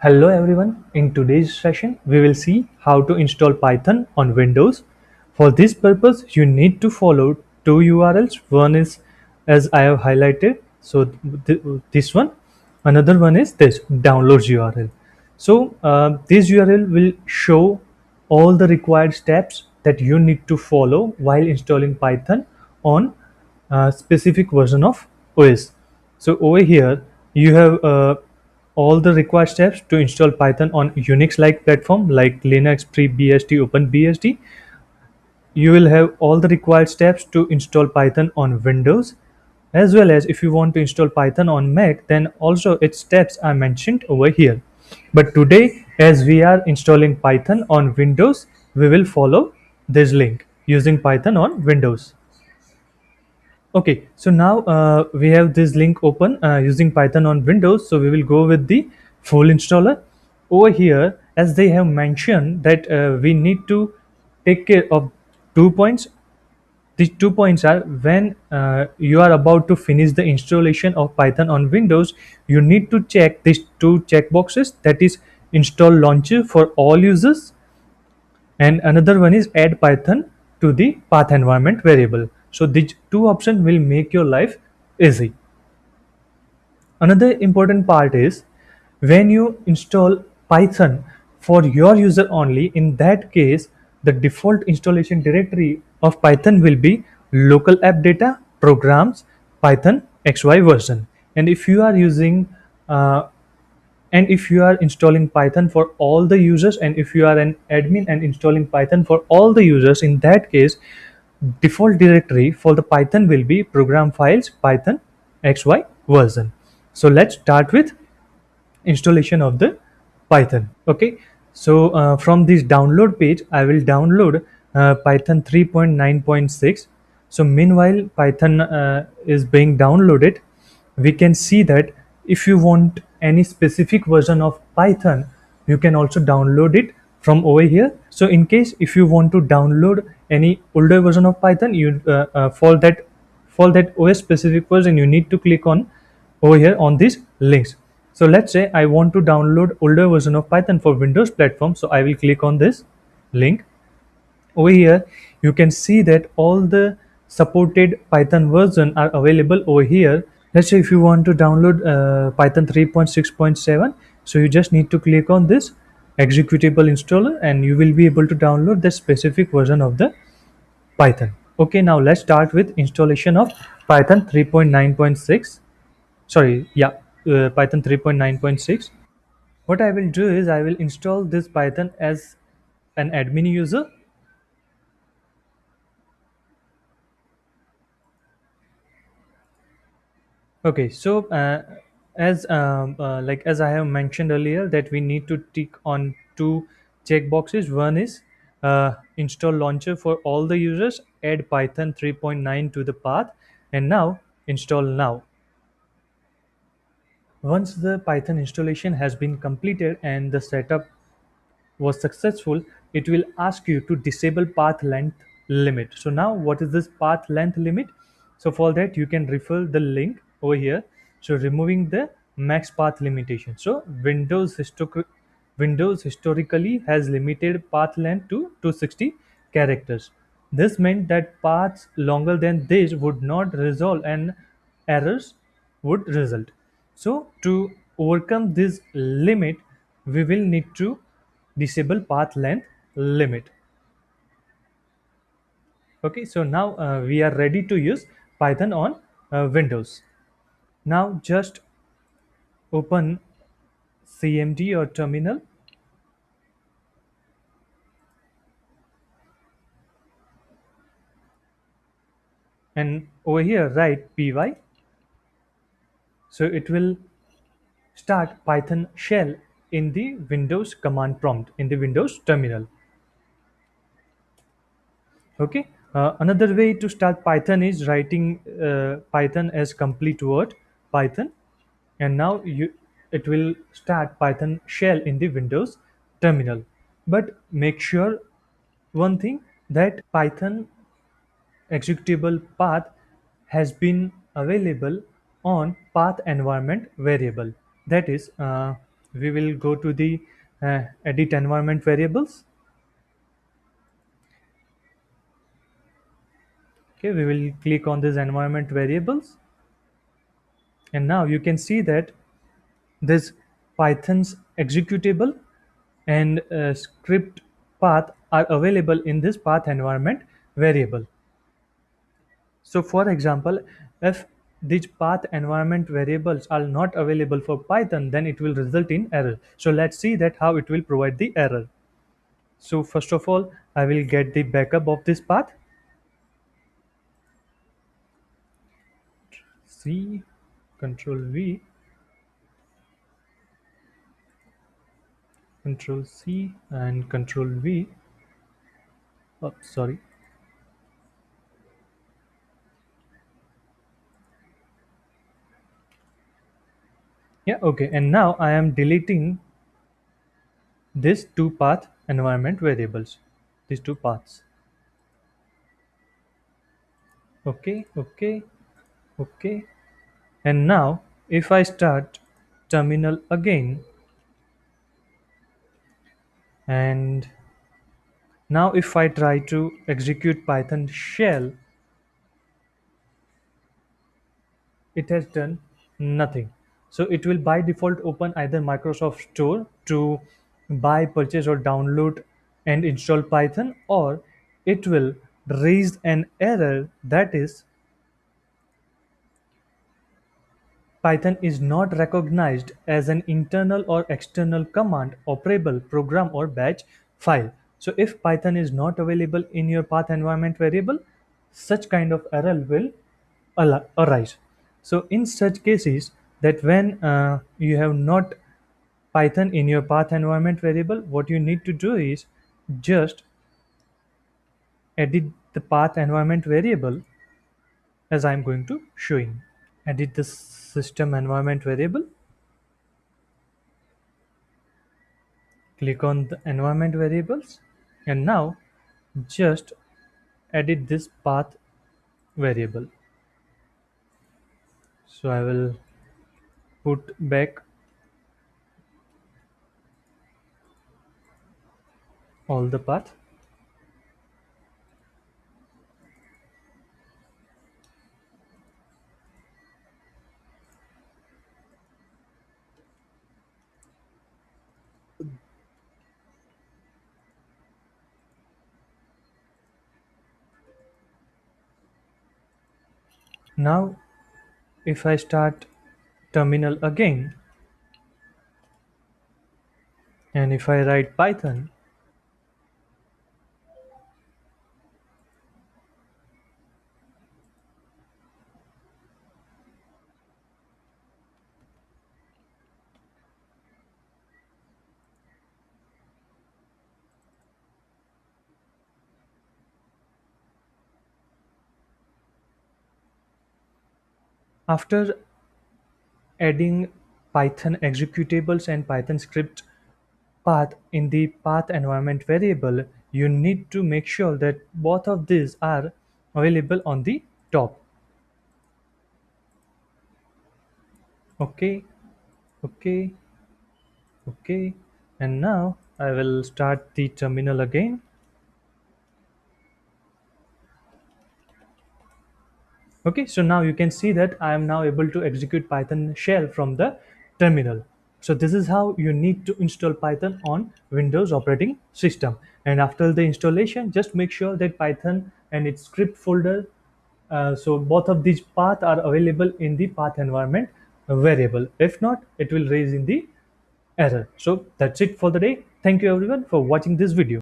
Hello everyone. In today's session, we will see how to install Python on Windows. For this purpose, you need to follow two URLs. One is as I have highlighted. So this one. Another one is this downloads URL. So this URL will show all the required steps that you need to follow while installing Python on a specific version of OS. So over here, you have all the required steps to install Python on Unix-like platform like Linux, FreeBSD, OpenBSD. You will have all the required steps to install Python on Windows, as well as if you want to install Python on Mac, then also its steps are mentioned over here. But today, as we are installing Python on Windows, we will follow this link using Python on Windows. Okay, so now we have this link open using Python on Windows. So we will go with the full installer. Over here, as they have mentioned that we need to take care of 2 points. These 2 points are when you are about to finish the installation of Python on Windows, you need to check these two checkboxes, that is install launcher for all users, and another one is add Python to the path environment variable. So these two options will make your life easy. Another important part is when you install Python for your user only, in that case, the default installation directory of Python will be local app data programs Python XY version. And if you are using and if you are installing Python for all the users, and if you are an admin and installing Python for all the users, in that case, default directory for the Python will be program files Python XY version. So let's start with installation of the Python. Okay, so from this download page, I will download Python 3.9.6. So meanwhile Python is being downloaded, we can see that if you want any specific version of Python, you can also download it from over here. So in case if you want to download any older version of Python, you for that OS specific version, you need to click on over here on these links. So let's say I want to download older version of Python for Windows platform, so I will click on this link. Over here you can see that all the supported Python version are available over here. Let's say if you want to download Python 3.6.7, so you just need to click on this executable installer and you will be able to download the specific version of the Python. Okay, now let's start with installation of Python 3.9.6. Sorry, yeah, Python 3.9.6. What I will do is I will install this Python as an admin user. Okay, so as I have mentioned earlier, that we need to tick on two checkboxes. One is install launcher for all the users, add Python 3.9 to the path, and now install now. Once the Python installation has been completed and the setup was successful, it will ask you to disable path length limit. So now what is this path length limit? So for that you can refer the link over here. So removing the max path limitation. So Windows historically has limited path length to 260 characters. This meant that paths longer than this would not resolve and errors would result. So to overcome this limit, we will need to disable path length limit. Okay, so now we are ready to use Python on Windows. Now just open CMD or terminal, and over here write py. So it will start Python shell in the Windows command prompt in the Windows terminal. Okay, another way to start Python is writing Python as complete word Python, and now you it will start Python shell in the Windows terminal. But make sure one thing, that Python executable path has been available on path environment variable. That is, we will go to the edit environment variables. Okay, we will click on this environment variables, and now you can see that this Python's executable and script path are available in this path environment variable. So for example, if these path environment variables are not available for Python, then it will result in error. So let's see that how it will provide the error. So first of all, I will get the backup of this path. C, Control V, Control C, and Control V. Oh, sorry. Yeah, okay. And now I am deleting these two path environment variables, these two paths. Okay, okay, okay. And now if I start terminal again, and now if I try to execute Python shell, it has done nothing. So it will by default open either Microsoft Store to buy, purchase, or download and install Python, or it will raise an error that is Python is not recognized as an internal or external command, operable, program, or batch file. So if Python is not available in your path environment variable, such kind of error will arise. So in such cases, that when you have not Python in your path environment variable, what you need to do is just edit the path environment variable as I'm going to showing. Edit the system environment variable, click on the environment variables, and now just edit this path variable. So I will put back all the path. Now if I start terminal again, and if I write Python, after adding Python executables and Python script path in the path environment variable, you need to make sure that both of these are available on the top. Okay, okay, okay. And now I will start the terminal again. Okay, so now you can see that I am now able to execute Python shell from the terminal. So this is how you need to install Python on Windows operating system. And after the installation, just make sure that Python and its script folder, so both of these paths are available in the path environment variable. If not, it will raise in the error. So that's it for the day. Thank you everyone for watching this video.